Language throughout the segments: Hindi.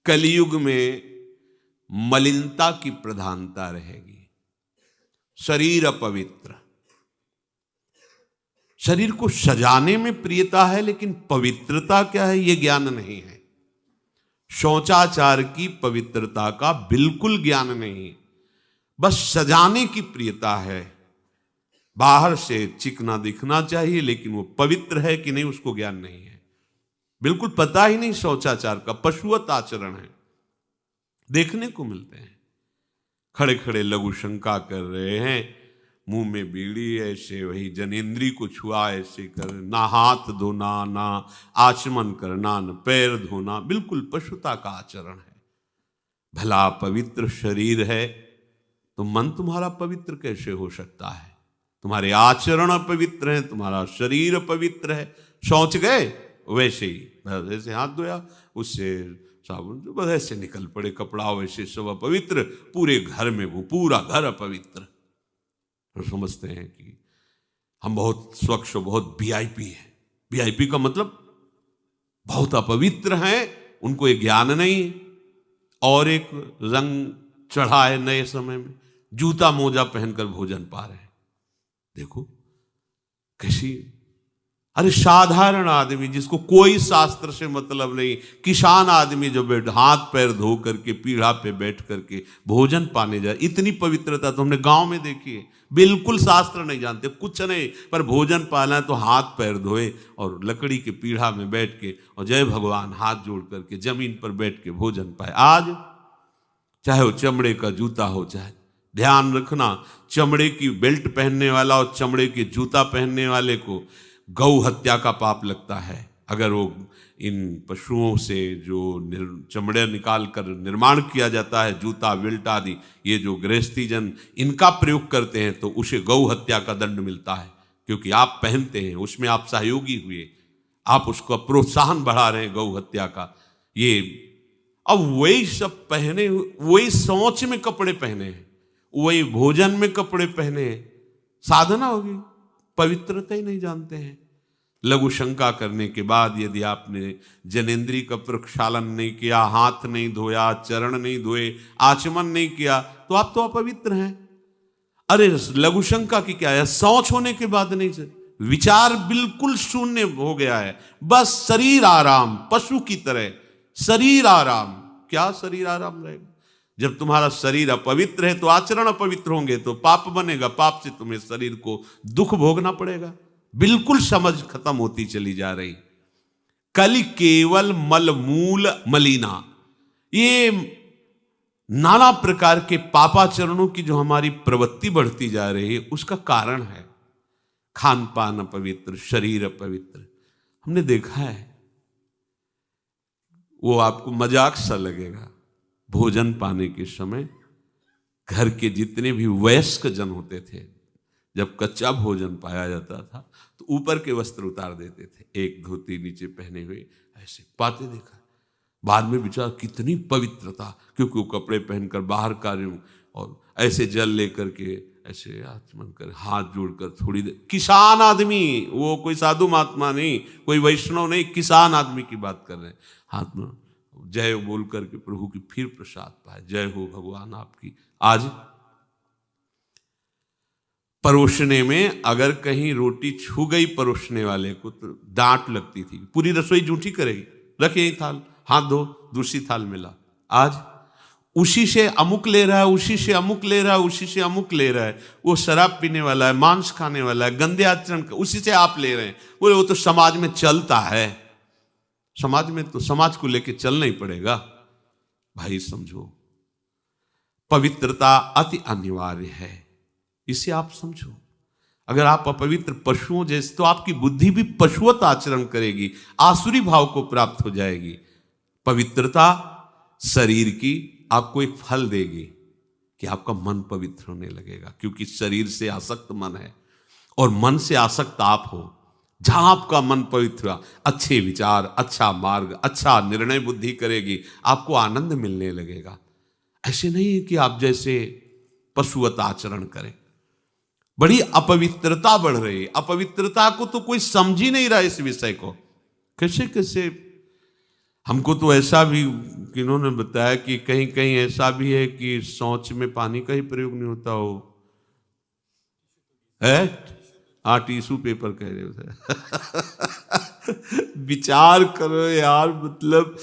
कलयुग में मलिनता की प्रधानता रहेगी। शरीर अपवित्र, शरीर को सजाने में प्रियता है, लेकिन पवित्रता क्या है ये ज्ञान नहीं है। शौचाचार की पवित्रता का बिल्कुल ज्ञान नहीं, बस सजाने की प्रियता है। बाहर से चिकना दिखना चाहिए, लेकिन वो पवित्र है कि नहीं उसको ज्ञान नहीं है, बिल्कुल पता ही नहीं। शौचाचार का पशुवत आचरण है, देखने को मिलते हैं। खड़े खड़े लघु शंका कर रहे हैं, मुंह में बीड़ी, ऐसे वही जनेन्द्री को छुआ ऐसे कर, ना हाथ धोना, ना आचमन करना, न पैर धोना, बिल्कुल पशुता का आचरण है। भला पवित्र शरीर है तो मन तुम्हारा पवित्र कैसे हो सकता है? तुम्हारे आचरण अपवित्र हैं, तुम्हारा शरीर पवित्र है। शौच गए वैसे ही, जैसे हाथ धोया उससे साबुन जो बस ऐसे निकल पड़े कपड़ा, वैसे सब अपवित्र, पूरे घर में वो पूरा घर अपवित्र। तो समझते हैं कि हम बहुत स्वच्छ, बहुत वीआईपी हैं। वीआईपी का मतलब बहुत अपवित्र हैं, उनको ये ज्ञान नहीं। और एक रंग चढ़ा है नए समय में, जूता मोजा पहनकर भोजन पा रहे हैं। देखो कैसी, अरे साधारण आदमी जिसको कोई शास्त्र से मतलब नहीं, किसान आदमी जो हाथ पैर धो करके पीढ़ा पे बैठ करके भोजन पाने जाए, इतनी पवित्रता तो हमने गांव में देखी है। बिल्कुल शास्त्र नहीं जानते, कुछ नहीं, पर भोजन पाना है तो हाथ पैर धोए और लकड़ी के पीढ़ा में बैठ के और जय भगवान हाथ जोड़ करके जमीन पर बैठ के भोजन पाए। आज चाहे वो चमड़े का जूता हो, चाहे ध्यान रखना, चमड़े की बेल्ट पहनने वाला और चमड़े के जूता पहनने वाले को गौ हत्या का पाप लगता है। अगर वो इन पशुओं से जो चमड़े निकाल कर निर्माण किया जाता है, जूता बेल्ट आदि, ये जो गृहस्थी जन इनका प्रयोग करते हैं, तो उसे गौ हत्या का दंड मिलता है। क्योंकि आप पहनते हैं, उसमें आप सहयोगी हुए, आप उसको प्रोत्साहन बढ़ा रहे हैं गौ हत्या का। ये अब वही सब पहने, वही सोच में कपड़े पहने हैं, वही भोजन में कपड़े पहने हैं, साधना होगी, पवित्रता ही नहीं जानते हैं। लघु शंका करने के बाद यदि आपने जनेन्द्री का प्रक्षालन नहीं किया, हाथ नहीं धोया, चरण नहीं धोए, आचमन नहीं किया, तो आप तो अपवित्र हैं। अरे लघु शंका की क्या है, शौच होने के बाद नहीं से विचार बिल्कुल शून्य हो गया है, बस शरीर आराम, पशु की तरह शरीर आराम। क्या शरीर आराम रहेगा? जब तुम्हारा शरीर अपवित्र है तो आचरण अपवित्र होंगे, तो पाप बनेगा, पाप से तुम्हें शरीर को दुख भोगना पड़ेगा। बिल्कुल समझ खत्म होती चली जा रही। कल केवल मल मूल मलिना, ये नाना प्रकार के पापाचरणों की जो हमारी प्रवृत्ति बढ़ती जा रही है, उसका कारण है खान पान अपवित्र, शरीर अपवित्र। हमने देखा है, वो आपको मजाक सा लगेगा, भोजन पाने के समय घर के जितने भी वयस्क जन होते थे, जब कच्चा भोजन पाया जाता था तो ऊपर के वस्त्र उतार देते थे, एक धोती नीचे पहने हुए ऐसे पाते देखा। बाद में विचार कितनी पवित्रता, क्योंकि वो कपड़े पहनकर बाहर कार्यों और ऐसे जल लेकर के ऐसे आचमन कर हाथ जोड़कर थोड़ी देर, किसान आदमी, वो कोई साधु महात्मा नहीं, कोई वैष्णव नहीं, किसान आदमी की बात कर रहे हैं। हाथ में जय बोल करके प्रभु की फिर प्रसाद पाए, जय हो भगवान आपकी। आज परोसने में अगर कहीं रोटी छू गई परोसने वाले को तो डांट लगती थी, पूरी रसोई जूठी करेगी, रखे यही थाल, हाथ धो, दूसरी थाल मिला। आज उसी से अमुक ले रहा है, उसी से अमुक ले रहा है, उसी से अमुक ले रहा है। वो शराब पीने वाला है, मांस खाने वाला है, गंदे आचरण का, उसी से आप ले रहे हैं। बोले वो तो समाज में चलता है, समाज में तो समाज को लेके चलना ही पड़ेगा। भाई समझो, पवित्रता अति अनिवार्य है, इसे आप समझो। अगर आप अपवित्र पशुओं जैसे, तो आपकी बुद्धि भी पशुवत आचरण करेगी, आसुरी भाव को प्राप्त हो जाएगी। पवित्रता शरीर की आपको एक फल देगी कि आपका मन पवित्र होने लगेगा, क्योंकि शरीर से आसक्त मन है और मन से आसक्त आप हो। जहां आपका मन पवित्र, अच्छे विचार, अच्छा मार्ग, अच्छा निर्णय बुद्धि करेगी, आपको आनंद मिलने लगेगा। ऐसे नहीं है कि आप जैसे पशुवत आचरण करें। बड़ी अपवित्रता बढ़ रही है, अपवित्रता को तो कोई समझ ही नहीं रहा इस विषय को। कैसे कैसे हमको तो ऐसा भी किन्होंने बताया कि कहीं कहीं ऐसा भी है कि शौच में पानी का ही प्रयोग नहीं होता हो है। हाँ, टिश्यू पेपर कह रहे हो। विचार करो यार, मतलब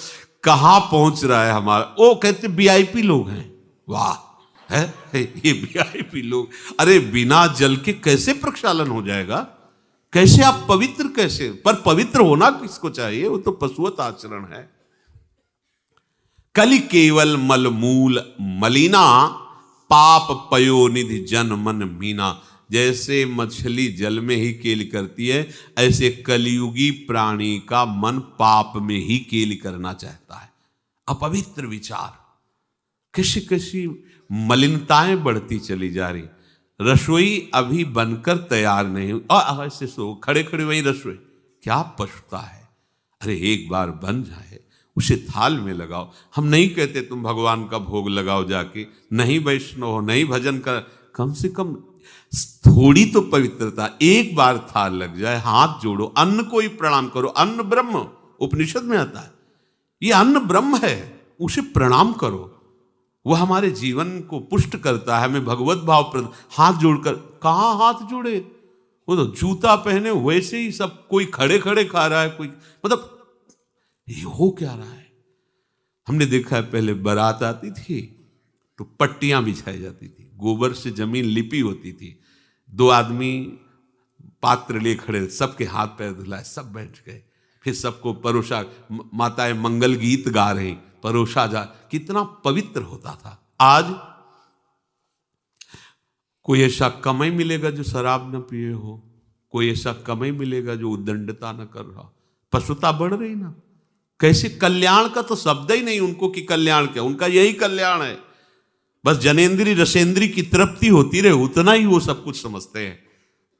कहाँ पहुंच रहा है हमारा। वो कहते वीआईपी लोग हैं, वाह है ये वीआईपी लोग। अरे बिना जल के कैसे प्रक्षालन हो जाएगा, कैसे आप पवित्र, कैसे? पर पवित्र होना किसको चाहिए, वो तो पशुवत आचरण है। कलि केवल मलमूल मलिना, पाप पयोनिधि जन मन मीना। जैसे मछली जल में ही केली करती है, ऐसे कलियुगी प्राणी का मन पाप में ही केली करना चाहता है। अपवित्र विचार, कैसी कैसी मलिनताएं बढ़ती चली जा रही। रसोई अभी बनकर तैयार नहीं हुई, ऐसे सो खड़े खड़े वहीं रसोई, क्या पछता है। अरे एक बार बन जाए, उसे थाल में लगाओ। हम नहीं कहते तुम भगवान का भोग लगाओ जाके, नहीं वैष्णव हो, नहीं भजन कर, कम से कम थोड़ी तो पवित्रता। एक बार थाल लग जाए, हाथ जोड़ो, अन्न को ही प्रणाम करो। अन्न ब्रह्म, उपनिषद में आता है, ये अन्न ब्रह्म है, उसे प्रणाम करो। वह हमारे जीवन को पुष्ट करता है, हमें भगवत भाव हाथ जोड़कर। कहाँ हाथ जोड़े, वो तो जूता पहने वैसे ही सब, कोई खड़े खड़े खा रहा है, कोई मतलब ये हो क्या रहा है। हमने देखा है पहले बारात आती थी तो पट्टियां बिछाई जाती थी, गोबर से जमीन लिपी होती थी, दो आदमी पात्र ले खड़े, सबके हाथ पैर धुलाए, सब बैठ गए, फिर सबको परोसा, माताएं मंगल गीत गा रही, परोसा जा, कितना पवित्र होता था। आज कोई ऐसा कमाई मिलेगा जो शराब न पिए हो, कोई ऐसा कमाई मिलेगा जो उद्दंडता न कर रहा। पशुता बढ़ रही ना, कैसे कल्याण का तो शब्द ही नहीं उनको कि कल्याण क्या, उनका यही कल्याण है, बस जनेन्द्री रसेंद्री की तृप्ति होती रहे, उतना ही वो सब कुछ समझते हैं।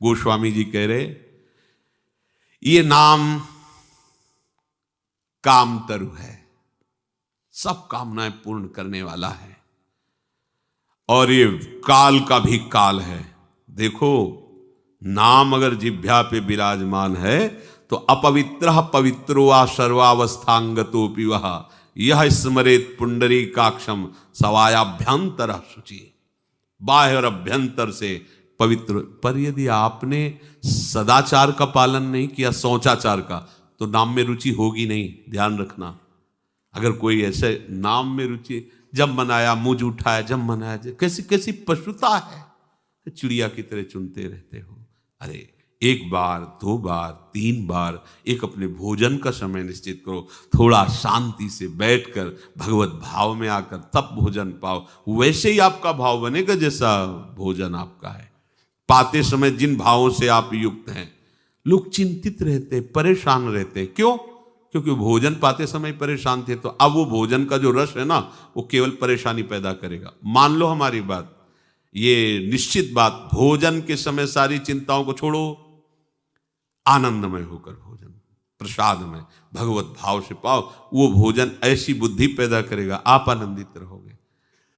गोस्वामी जी कह रहे, ये नाम काम तरु है, सब कामनाएं पूर्ण करने वाला है, और ये काल का भी काल है। देखो, नाम अगर जिह्वा पे विराजमान है तो अपवित्र पवित्रो वा सर्वावस्थांगतोपि वह यह स्मरेत पुंडरीकाक्षम सवायाभ्यंतर शुचि। बाह्य और अभ्यंतर से पवित्र। पर यदि आपने सदाचार का पालन नहीं किया, शौचाचार का, तो नाम में रुचि होगी नहीं, ध्यान रखना। अगर कोई ऐसे नाम में रुचि, जब मनाया मुझ उठाया, जब मनाया, कैसी कैसी पशुता है, चिड़िया की तरह चुनते रहते हो। अरे एक बार, दो बार, तीन बार एक अपने भोजन का समय निश्चित करो, थोड़ा शांति से बैठकर भगवत भाव में आकर तब भोजन पाओ, वैसे ही आपका भाव बनेगा जैसा भोजन आपका है। पाते समय जिन भावों से आप युक्त हैं, लोग चिंतित रहते, परेशान रहते, क्यों? क्योंकि भोजन पाते समय परेशान थे, तो अब वो भोजन का जो रस है ना, वो केवल परेशानी पैदा करेगा। मान लो हमारी बात, ये निश्चित बात, भोजन के समय सारी चिंताओं को छोड़ो, आनंदमय होकर भोजन, प्रसाद में भगवत भाव से पाओ, वो भोजन ऐसी बुद्धि पैदा करेगा, आप आनंदित रहोगे।